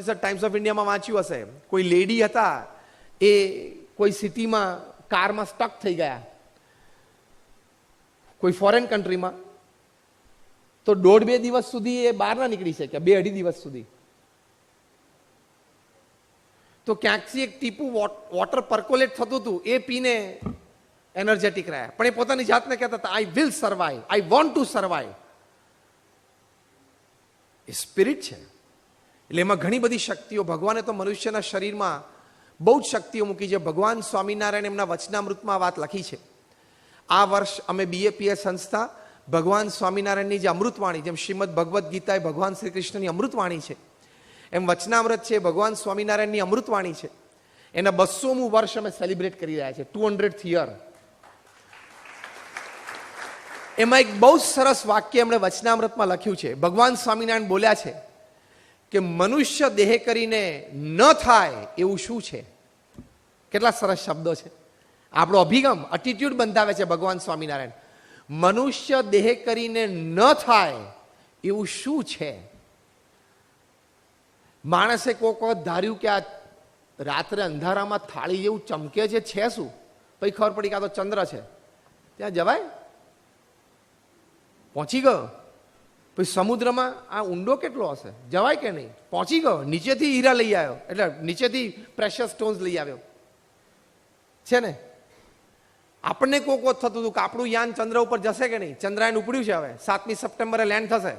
Times of ઇન્ડિયામાં વાંચ્યું હશે, કોઈ લેડી હતા, એ કોઈ સિટીમાં કારમાં સ્ટક થઈ ગયા, કોઈ ફોરેન કન્ટ્રીમાં, તો 1.5-2 દિવસ સુધી એ બહાર ના નીકળી શક્યા, 2-2.5 દિવસ સુધી. તો ક્યાંકથી એક ટીપું વોટર પર્કોલેટ થતું હતું, એ પીને એનર્જેટિક રહ્યા. પણ એ પોતાની જાતને કહેતા હતા, I will survive, I want to survive. A spirit છે. એટલે એમાં ઘણી બધી શક્તિઓ, ભગવાને તો મનુષ્યના શરીરમાં બહુ જ શક્તિઓ મૂકી છે. ભગવાન સ્વામિનારાયણ એમના વચનામૃતમાં વાત લખી છે. આ વર્ષ અમે બીએપીએસ સંસ્થા ભગવાન સ્વામિનારાયણની જે અમૃતવાણી, જેમ શ્રીમદ ભગવદ્ ગીતા એ ભગવાન શ્રી કૃષ્ણની અમૃતવાણી છે, એમ વચનામૃત છે ભગવાન સ્વામિનારાયણની અમૃતવાણી છે. એના 200મું વર્ષ અમે સેલિબ્રેટ કરી રહ્યા છીએ, 200th યર. એમાં એક બહુ સરસ વાક્ય એમણે વચનામૃતમાં લખ્યું છે. ભગવાન સ્વામિનારાયણ બોલ્યા છે કે મનુષ્ય દેહ કરીને ન થાય એવું શું છે. કેટલા સરસ શબ્દો છે. આપણો અભિગમ, એટીટ્યુડ બંધાવે છે ભગવાન સ્વામિનારાયણ. મનુષ્ય દેહ કરીને ન થાય એવું શું છે. માણસે કોઈક વખત ધાર્યું કે આ રાત્રે અંધારામાં થાળી જેવું ચમકે છે શું? પછી ખબર પડી કે આ તો ચંદ્ર છે. ત્યાં જવાય? પહોંચી ગયો. પછી સમુદ્રમાં આ ઊંડો કેટલો હશે, જવાય કે નહીં? પહોંચી ગયો. નીચેથી હીરા લઈ આવ્યો, એટલે નીચેથી પ્રેશિયસ સ્ટોન્સ લઈ આવ્યો છે ને. આપણને કોક વખત થતું હતું કે આપણું યાન ચંદ્ર ઉપર જશે કે નહીં. ચંદ્રયાન ઉપડ્યું છે, હવે 7મી સપ્ટેમ્બરે લેન્ડ થશે.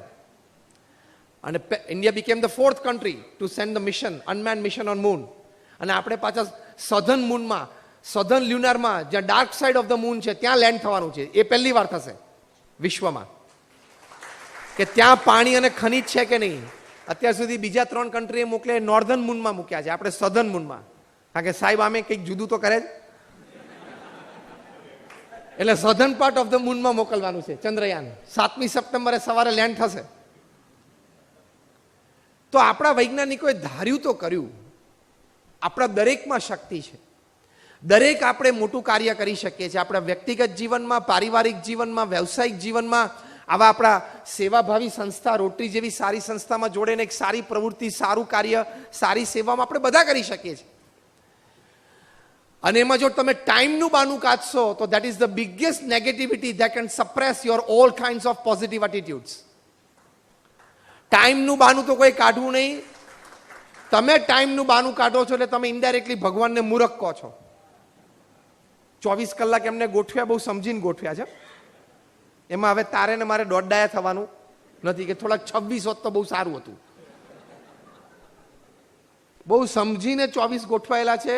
અને India became the 4th country to send the mission, unmanned mission on moon. અને આપણે પાછા સધર્ન મૂનમાં, સધર્ન લ્યુનારમાં, જ્યાં dark side of the moon છે, ત્યાં લેન્ડ થવાનું છે. એ પહેલી વાર થશે વિશ્વમાં કે ત્યાં પાણી અને ખનીજ છે કે નહીં. અત્યાર સુધી બીજા 3 કન્ટ્રીએ મોકલે, નોર્ધન મૂનમાં મૂક્યા છે, આપણે સધર્ન મૂનમાં. કારણ કે સાહેબ આમે કંઈક જુદું તો કરે જ. એટલે સધર્ન પાર્ટ ઓફ ધ મૂનમાં મોકલવાનું છે ચંદ્રયાન. 7મી સપ્ટેમ્બરે સવારે લેન્ડ થશે. તો આપણા વૈજ્ઞાનિકોએ ધાર્યું તો કર્યું. આપણા દરેકમાં શક્તિ છે. દરેક આપણે મોટું કાર્ય કરી શકીએ છીએ. આપણા વ્યક્તિગત જીવનમાં, પારિવારિક જીવનમાં, વ્યવસાયિક જીવનમાં, આવા આપણા સેવાભાવી સંસ્થા, રોટરી જેવી સારી સંસ્થામાં જોડેને એક સારી પ્રવૃત્તિ, સારું કાર્ય, સારી સેવામાં આપણે બધા કરી શકીએ છીએ. અને એમાં જો તમે ટાઈમનું બાનું કાઢશો તો that is the biggest negativity that can suppress your all kinds of positive attitudes. ટાઈમનું બાનું તો કોઈ કાઢવું નહીં. તમે ટાઈમનું બાનું કાઢો છો એટલે તમે ઇનડાયરેક્ટલી ભગવાનને મૂર્ખ કહો છો. 24 કલાક એમને ગોઠવ્યા, બહુ સમજીને ગોઠવ્યા છે. એમાં હવે તારે ને મારે દોડડાયા થવાનું નથી કે થોડાક 26 હોત તો બહુ સારું હતું. બહુ સમજીને 24 ગોઠવાયેલા છે.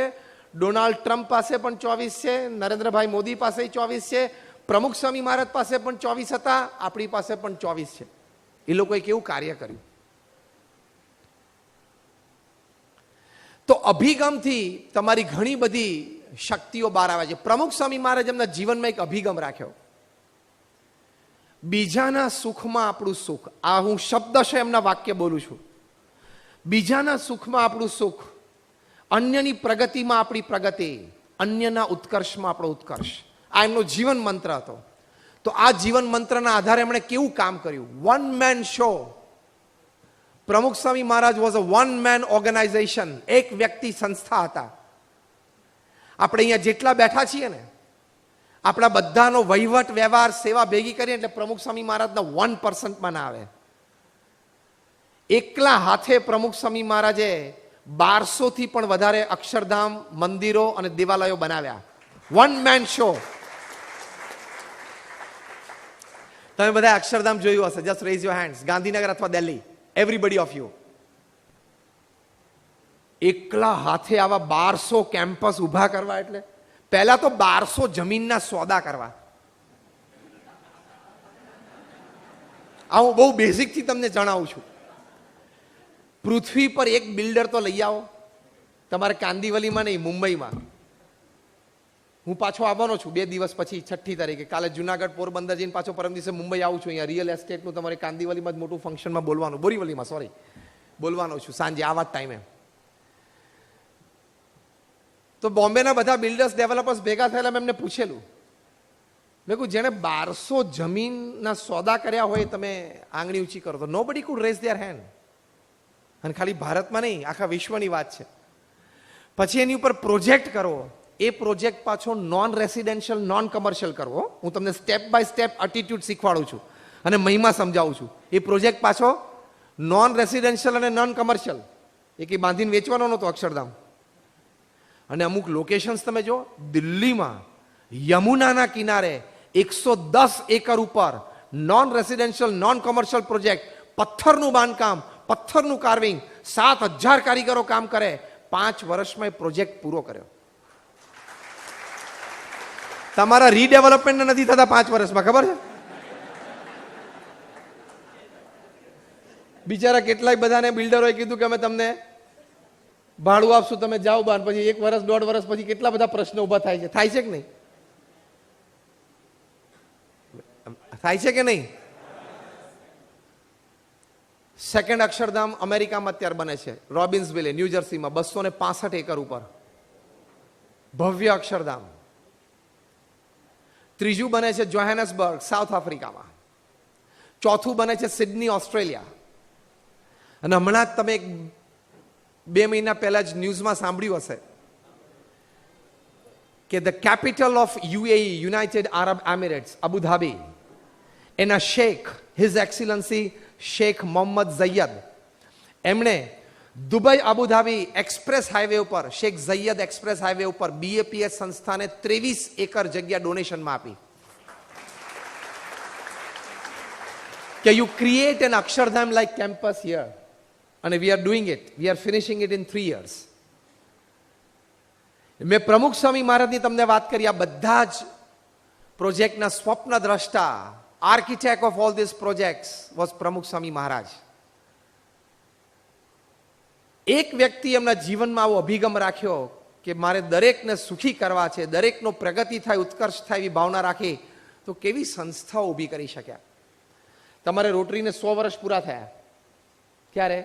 ડોનાલ્ડ ટ્રમ્પ પાસે પણ 24 છે, નરેન્દ્રભાઈ મોદી પાસે 24 છે, પ્રમુખ સ્વામી મહારાજ પાસે પણ 24 હતા, આપણી પાસે પણ 24 છે. એ લોકોએ કેવું કાર્ય કર્યું. તો અભિગમથી તમારી ઘણી બધી શક્તિઓ બહાર આવે છે. પ્રમુખ સ્વામી મહારાજ એમના જીવનમાં એક અભિગમ રાખ્યો, બીજાના સુખમાં આપણું સુખ. આ હું શબ્દશઃ એમના વાક્ય બોલું છું. બીજાના સુખમાં આપણું સુખ, અન્યની પ્રગતિમાં આપણી પ્રગતિ, અન્યના ઉત્કર્ષમાં આપણો ઉત્કર્ષ. આ એમનો જીવન મંત્ર હતો. તો આ જીવન મંત્રના આધારે એમણે કેવું કામ કર્યું. 1 man શો. પ્રમુખ સ્વામી મહારાજ વોઝ અ 1 man ઓર્ગેનાઇઝેશન. એક વ્યક્તિ સંસ્થા હતા. આપણે અહીંયા જેટલા બેઠા છીએ ને, આપણા બધાનો વહીવટ, વ્યવહાર, સેવા ભેગી કરીએ એટલે પ્રમુખ સ્વામી મહારાજના 1% ના આવે. એકલા હાથે પ્રમુખ સ્વામી મહારાજે 1200 થી પણ વધારે અક્ષરધામ, મંદિરો અને દેવાલયો બનાવ્યા. 1 man શો. તમે બધા અક્ષરધામ જોયું હશે. Just rays your hands. Gandhinagar અથવા દિલ્હી, એવરીબડી ઓફ યુ. એકલા હાથે આવા 1200 કેમ્પસ ઉભા કરવા એટલે પહેલા તો 1200 જમીનના સોદા કરવા. આ હું બહુ બેઝિકથી તમને જણાવું છું. પૃથ્વી પર એક બિલ્ડર તો લઈ આવો. તમારે કાંદીવલીમાં નહીં, મુંબઈમાં. હું પાછો આવવાનો છું 2 દિવસ પછી, 6ઠી તારીખે. કાલે જુનાગઢ, પોરબંદર જઈને પાછો પરમ દિવસે મુંબઈ આવું છું. અહીંયા રિયલ એસ્ટેટનું તમારે કાંદીવલીમાં જ મોટું ફંક્શનમાં બોલવાનું, બોરીવલીમાં સોરી, બોલવાનો છું સાંજે આવા જ ટાઈમે. તો બોમ્બેના બધા બિલ્ડર્સ, ડેવલપર્સ ભેગા થયેલા. મેં એમને પૂછેલું, મેં કહ્યું જેણે 1200 જમીનના સોદા કર્યા હોય તમે આંગળી ઊંચી કરો તો. Nobody could raise their hand. અને ખાલી ભારતમાં નહીં, આખા વિશ્વની વાત છે. પછી એની ઉપર પ્રોજેક્ટ કરવો. એ પ્રોજેક્ટ પાછો નોન રેસિડેન્શિયલ, નોન કમર્શિયલ કરવો. હું તમને સ્ટેપ બાય સ્ટેપ એટીટ્યુડ શીખવાડું છું અને મહિમા સમજાવું છું. એ પ્રોજેક્ટ પાછો નોન રેસિડેન્શિયલ અને નોન કમર્શિયલ, એ કંઈ બાંધીને વેચવાનો નહોતો અક્ષરધામ. અને અમુક લોકેશન્સ તમે જો, દિલ્હીમાં યમુનાના કિનારે 110 એકર ઉપર non residential, non commercial project, પથ્થરનું બાંધકામ, પથ્થરનું કાર્વિંગ, 7,000 કારીગરો કામ કરે. 5 વર્ષમાં એ પ્રોજેક્ટ પૂરો કર્યો. તમારા રીડેવલપમેન્ટ નથી થતા 5 વર્ષમાં, ખબર છે? બિચારા કેટલાય બધાને બિલ્ડરોએ કીધું કે અમે તમને ભાડું આપશું, તમે જાઓ બહાર. પછી 1 વર્ષ, 1.5 વર્ષ પછી કેટલા બધા પ્રશ્નો ઉભા થાય છે. થાય છે કે નહીં? થાય છે કે નહીં? સેકન્ડ અક્ષરધામ અમેરિકામાં અત્યારે બને છે, રોબિન્સવિલે, ન્યૂ જર્સીમાં, 265 એકર ઉપર ભવ્ય અક્ષરધામ. ત્રીજું બને છે જોહાનસબર્ગ, સાઉથ આફ્રિકામાં. ચોથું બને છે સિડની, ઓસ્ટ્રેલિયા. અને હમણાં જ તમે 2 મહિના પહેલા જ ન્યૂઝમાં સાંભળ્યું હશે કે the capital of UAE, United Arab Emirates, Abu Dhabi, એના શેખ, his excellency sheikh Mohammed Zayed, એમણે દુબઈ અબુધાબી એક્સપ્રેસ હાઈવે ઉપર, શેખ ઝૈયદ એક્સપ્રેસ હાઈવે ઉપર BAPS સંસ્થાને 23 એકર જગ્યા ડોનેશનમાં આપી કે you create an Akshardham like campus here. અને we are doing it, we are finishing it in 3 years. મેં પ્રમુખ સ્વામી મહારાજની તમને વાત કરી. આ બધા જ પ્રોજેક્ટના સ્વપ્ન દ્રષ્ટા, architect of all this projects was Pramukh Swami મહારાજ. એક વ્યક્તિ એમના જીવનમાં આવો અભિગમ રાખ્યો કે મારે દરેકને સુખી કરવા છે, દરેકનો પ્રગતિ થાય, ઉત્કર્ષ થાય એવી ભાવના રાખી, તો કેવી સંસ્થાઓ ઊભી કરી શક્યા. તમારે રોટરીને 100 વર્ષ પૂરા થયા. ક્યારે?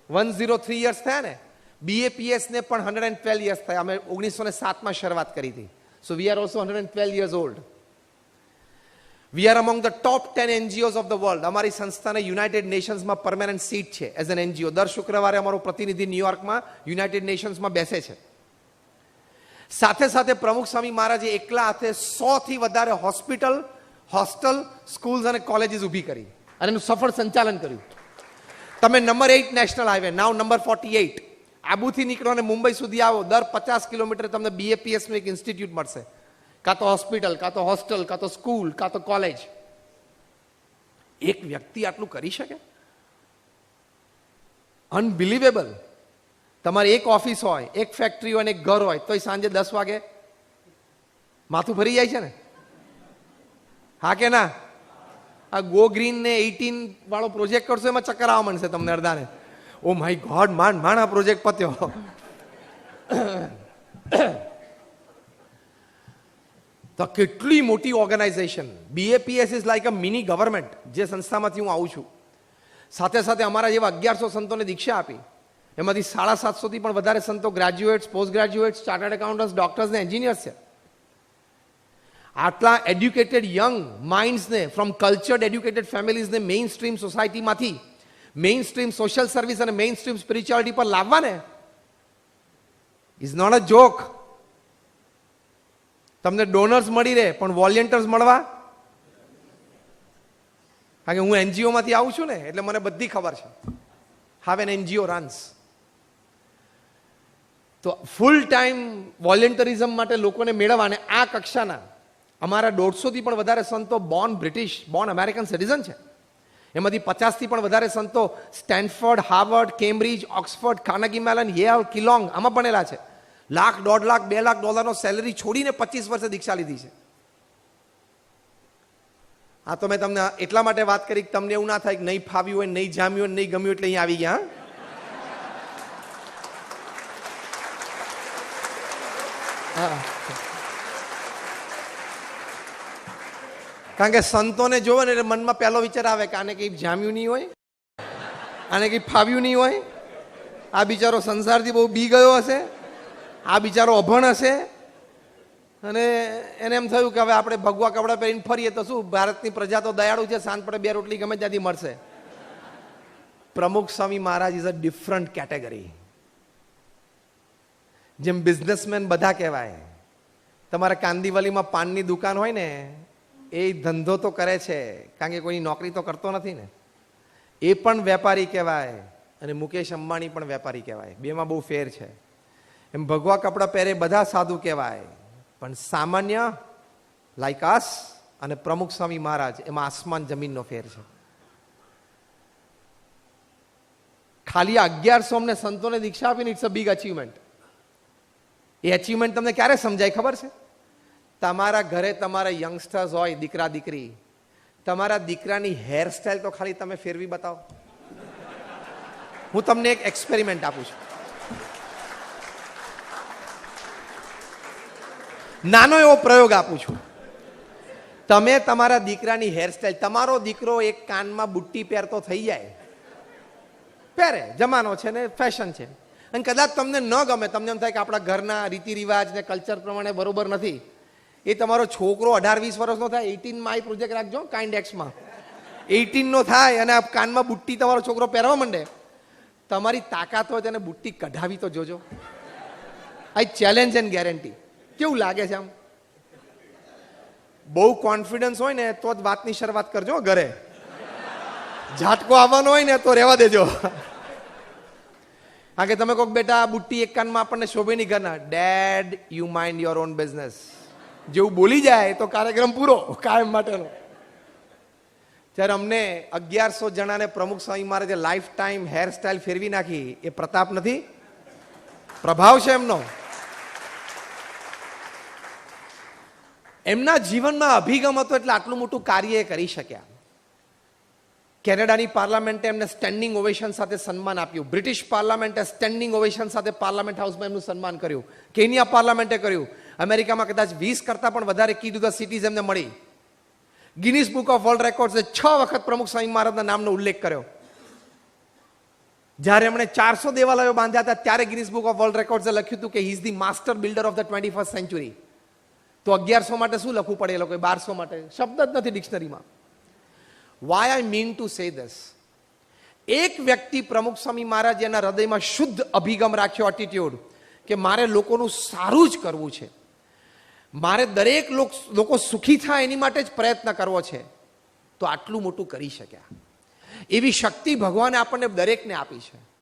103 years થયા ને. BAPS ને પણ 112 years થયા. અમે 1907માં શરૂઆત કરી હતી. So we are also 112 years old. We are among the top 10 NGOs of the world. અમારી સંસ્થાને યુનાઇટેડ નેશન્સમાં પરમેનન્ટ સીટ છે એઝ એન NGO. દર શુક્રવારે અમારો પ્રતિનિધિ ન્યુયોર્કમાં યુનાઇટેડ નેશન્સમાં બેસે છે. સાથે સાથે પ્રમુખ સ્વામી મહારાજે એકલા હાથે 100 થી વધારે હોસ્પિટલ, હોસ્ટેલ, સ્કૂલ્સ અને કોલેજીસ ઊભી કરી અને એનું સફળ સંચાલન કર્યું. તમે નંબર 8 નેશનલ હાઈવે, નાવ નંબર 48, આબુથી નીકળો અને મુંબઈ સુધી આવો, દર 50 કિલોમીટર તમને BAPS નું એક ઇન્સ્ટિટ્યૂટ મળશે. કાં તો હોસ્પિટલ, કાં તો હોસ્ટેલ, કાં તો સ્કૂલ, કાં તો કોલેજ. એક વ્યક્તિ આટલું કરી શકે? અનબિલીવેબલ. તમારી એક ઓફિસ હોય, એક ફેક્ટરી હોય, એક ઘર હોય, તોય સાંજે 10 વાગે માથું ભરી જાય છે ને? હા કે ના? આ ગો ગ્રીન ને 18 વાળો પ્રોજેક્ટ કરશો, એમાં ચક્કર આવવા માંડશે તમને અડધાને. ઓ માય ગોડ, માંડ આ પ્રોજેક્ટ પત્યો. તો કેટલી મોટી organisation. BAPS is like a mini government, જે સંસ્થામાંથી હું આવું છું. સાથે સાથે અમારા જેવા 1100 સંતોને દીક્ષા આપી. એમાંથી 750 થી પણ વધારે સંતો graduates, post graduates, chartered accountants, doctors ને એન્જિનિયર્સ છે. આટલા એડ્યુકેટેડ યંગ માઇન્ડ્સને ફ્રોમ કલ્ચર્ડ એડ્યુકેટેડ ફેમિલીઝને મેઇન સ્ટ્રીમ સોસાયટીમાંથી મેઇન સ્ટ્રીમ સોશિયલ સર્વિસ અને મેઇન સ્ટ્રીમ સ્પિરિચ્યુઆલિટી પર લાવવા ને, ઇઝ નોટ અ જોક. તમને ડોનર્સ મળી રહે પણ વોલેન્ટિયર્સ મળવા, કારણ કે હું NGO માંથી આવું છું ને, એટલે મને બધી ખબર છે. હાવ એન NGO રન્સ. તો ફૂલ ટાઈમ વોલેન્ટરિઝમ માટે લોકોને મેળવવા, અને આ કક્ષાના અમારા 150 થી પણ વધારે સંતો born British, born American citizen છે. એમાંથી 50 થી પણ વધારે સંતો Stanford, Harvard, Cambridge, Oxford, Carnegie Mellon, Yale, Kellogg આમાં ભણેલા છે. લાખ, 1.5 લાખ, 2 લાખ ડોલરનો સેલરી છોડીને 25 વર્ષે દીક્ષા લીધી છે. હા, તો મેં તમને એટલા માટે વાત કરી કે તમને એવું ના થાય કે નહીં ફાવ્યું હોય, નહીં જામ્યું હોય, નહીં ગમ્યું એટલે અહીંયા આવી ગયા. હા, કારણ કે સંતોને જોવે ને એટલે મનમાં પહેલો વિચાર આવે કે આને કંઈ જામ્યું નહીં હોય, આને કંઈ ફાવ્યું નહીં હોય, આ બિચારો સંસારથી બહુ બી ગયો હશે, આ બિચારો અભણ હશે, અને એને એમ થયું કે હવે આપણે ભગવા કપડાં પહેરીને ફરીએ તો શું, ભારતની પ્રજા તો દયાળુ છે, સાંજ પડે 2 રોટલી ગમે ત્યાંથી મળશે. પ્રમુખ સ્વામી મહારાજ ઇઝ અ ડિફરન્ટ કેટેગરી. જેમ બિઝનેસમેન બધા કહેવાય, તમારા કાંદીવલીમાં પાનની દુકાન હોય ને, એ ધંધો તો કરે છે કારણ કે કોઈની નોકરી તો કરતો નથી ને, એ પણ વેપારી કહેવાય. અને મુકેશ અંબાણી પણ વેપારી કહેવાય. બેમાં બહુ ફેર છે. એમ ભગવા કપડાં પહેરે બધા સાધુ કહેવાય, પણ સામાન્ય લાઈક અસ અને પ્રમુખ સ્વામી મહારાજ, એમાં આસમાન જમીનનો ફેર છે. ખાલી 1100 અમને સંતોને દીક્ષા આપીને ઇટ્સ અ બિગ અચીવમેન્ટ. એ અચીવમેન્ટ તમને ક્યારે સમજાય ખબર છે? તમારા ઘરે તમારા યંગસ્ટર્સ હોય, દીકરા દીકરી, તમારા દીકરાની હેરસ્ટાઈલ તો ખાલી તમે ફેરવી બતાવો. હું તમને એક એક્સપેરિમેન્ટ આપું છું. નાનો એવો પ્રયોગ આપું છું. તમે તમારા દીકરાની હેરસ્ટાઈલ, તમારો દીકરો એક કાનમાં બુટ્ટી પહેરતો થઈ જાય, પહેરે, જમાનો છે ને ફેશન છે, અને કદાચ તમને ન ગમે, તમને એમ થાય કે આપણા ઘરના રીતિ રિવાજ ને કલ્ચર પ્રમાણે બરોબર નથી. એ તમારો છોકરો 18-20 વર્ષનો થાય, 18માં આ પ્રોજેક્ટ રાખજો કાઇન્ડ એક્સમાં, 18 નો થાય અને આ કાનમાં બુટ્ટી તમારો છોકરો પહેરવા માંડે, તમારી તાકાત હોય તેને બુટ્ટી કઢાવી તો જોજો. આઈ ચેલેન્જ એન્ડ ગેરંટી. કેવું લાગે છે આમ? બહુ કોન્ફિડન્સ હોય ને તો જ વાતની શરૂઆત કરજો ઘરે. ઝાટકો આવવાનો હોય ને તો રહેવા દેજો. હા કે તમે કહો બેટા બુટ્ટી એક કાનમાં આપણને શોભે નહીં ઘરના, dad you mind your own business જેવું બોલી જાય તો કાર્યક્રમ પૂરો કાયમ માટેનો. ત્યારે અમને 1100 જણાને પ્રમુખ સ્વામી મહારાજે લાઈફ ટાઈમ હેરસ્ટાઈલ ફેરવી નાખી. એ પ્રતાપ નથી, પ્રભાવ છે એમનો. એમના જીવનમાં અભિગમ હતો એટલે આટલું મોટું કાર્ય કરી શક્યા. કેનેડાની પાર્લામેન્ટે એમને સ્ટેન્ડિંગ ઓવેશન સાથે સન્માન આપ્યું. બ્રિટિશ પાર્લામેન્ટે સ્ટેન્ડિંગ ઓવેશન સાથે પાર્લામેન્ટ હાઉસમાં એમનું સન્માન કર્યું. કેન્યા પાર્લામેન્ટે કર્યું. અમેરિકામાં કદાચ 20 કરતા પણ વધારે કી ટુ ધ સિટીઝ એમને મળી. ગિનિસ બુક ઓફ વર્લ્ડ રેકોર્ડ્સે 6 વખત પ્રમુખ સ્વામી મહારાજના નામનો ઉલ્લેખ કર્યો. જ્યારે એમણે 400 દેવાલયો બાંધ્યા હતા ત્યારે ગિનિસ બુક ઓફ વર્લ્ડ રેકોર્ડ્સે લખ્યું હતું કે he is the master builder of the 21st century. તો 1100 માટે શું લખવું પડે એ લોકોએ? 1200 માટે શબ્દ જ નથી ડિક્શનરીમાં. Why I mean to say this, એક વ્યક્તિ પ્રમુખ સ્વામી મહારાજ એના હૃદયમાં શુદ્ધ અભિગમ રાખ્યો, એટીટ્યુડ કે મારે લોકોનું સારું જ કરવું છે, મારે દરેક લોકો સુખી થાય એની માટે જ પ્રયત્ન કરવો છે, તો આટલું મોટું કરી શક્યા. એવી શક્તિ ભગવાને આપણને દરેકને આપી છે.